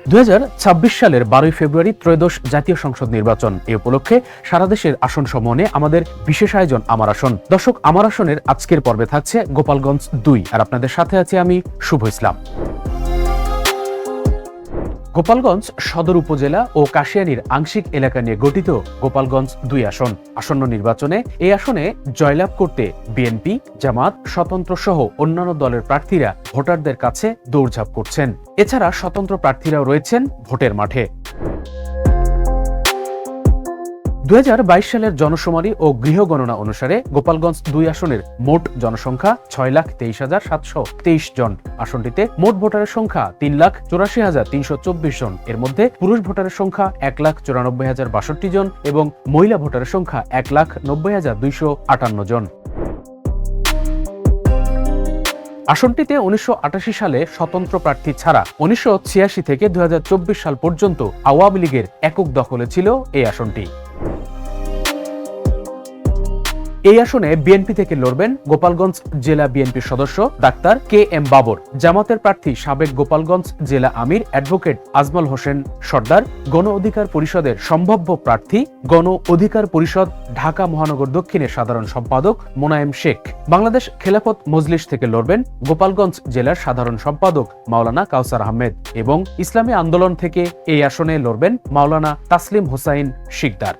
2026 সালের 12 ফেব্রুয়ারি ত্রয়োদশ জাতীয় সংসদ নির্বাচন। এ উপলক্ষে সারা দেশের আসন সমূহে আমাদের বিশেষ আয়োজন আমার আসন। দর্শক, আমার আসনের আজকের পর্বে থাকছে গোপালগঞ্জ 2, আর আপনাদের সাথে আছি আমি শুভ ইসলাম। গোপালগঞ্জ সদর উপজেলা ও কাশিয়ানীর আংশিক এলাকা নিয়ে গঠিত গোপালগঞ্জ 2 আসন। আসন্ন নির্বাচনে এই আসনে জয়লাভ করতে বিএনপি, জামাত, স্বতন্ত্র সহ অন্যান্য দলের প্রার্থীরা ভোটারদের কাছে দৌড়ঝাঁপ করছেন। এছাড়া স্বতন্ত্র প্রার্থীরাও রয়েছেন ভোটের মাঠে। 2022 সালের জনশুমারি ও গৃহগণনা অনুসারে গোপালগঞ্জ 2 আসনের মোট জনসংখ্যা 6,23,723 জন। আসনটিতে মোট ভোটারের সংখ্যা 3,84,324 জন। এর মধ্যে পুরুষ ভোটারের সংখ্যা 1,94,062 জন এবং মহিলা ভোটারের সংখ্যা 1,90,258 জন। আসনটিতে 1988 সালে স্বতন্ত্র প্রার্থী ছাড়া 1986 থেকে 2024 সাল পর্যন্ত আওয়ামী লীগের একক দখলে ছিল এই আসনটি। এই আসনে বিএনপি থেকে লড়বেন গোপালগঞ্জ জেলা বিএনপির সদস্য ডাক্তার KM বাবর। জামাতের প্রার্থী সাবেক গোপালগঞ্জ জেলা আমির অ্যাডভোকেট আজমল হোসেন সর্দার। গণ অধিকার পরিষদের সম্ভাব্য প্রার্থী গণ অধিকার পরিষদ ঢাকা মহানগর দক্ষিণের সাধারণ সম্পাদক মোনায়েম শেখ। বাংলাদেশ খেলাফত মজলিস থেকে লড়বেন গোপালগঞ্জ জেলার সাধারণ সম্পাদক মাওলানা কাউসার আহমেদ এবং ইসলামী আন্দোলন থেকে এই আসনে লড়বেন মাওলানা তাসলিম হোসাইন শিকদার।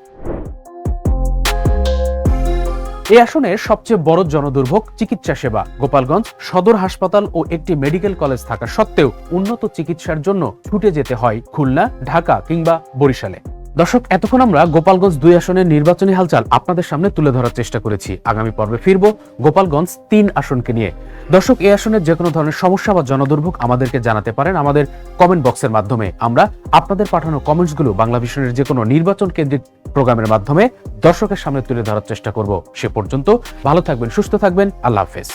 এই আসনের সবচেয়ে বড় জনদুর্ভোগ চিকিৎসা সেবা। গোপালগঞ্জ সদর হাসপাতাল ও একটি মেডিকেল কলেজ থাকা সত্ত্বেও উন্নত চিকিৎসার জন্য ছুটে যেতে হয় খুলনা, ঢাকা কিংবা বরিশালে। দর্শক, এতক্ষণ আমরা গোপালগঞ্জ 2 আসনের নির্বাচনী হালচাল আপনাদের সামনে তুলে ধরার চেষ্টা করেছি। আগামী পর্বে ফিরব গোপালগঞ্জ 3 আসনকে নিয়ে। দর্শক, এই আসনের যে কোনো ধরনের সমস্যা বা জনদুর্ভোগ আমাদেরকে জানাতে পারেন আমাদের কমেন্ট বক্সের মাধ্যমে। আমরা আপনাদের পাঠানো কমেন্টসগুলো বাংলা ভিশনের যে কোনো নির্বাচন কেন্দ্রিক প্রোগ্রামের মাধ্যমে দর্শকের সামনে তুলে ধরার চেষ্টা করব। সে পর্যন্ত ভালো থাকবেন, সুস্থ থাকবেন। আল্লাহ হাফেজ।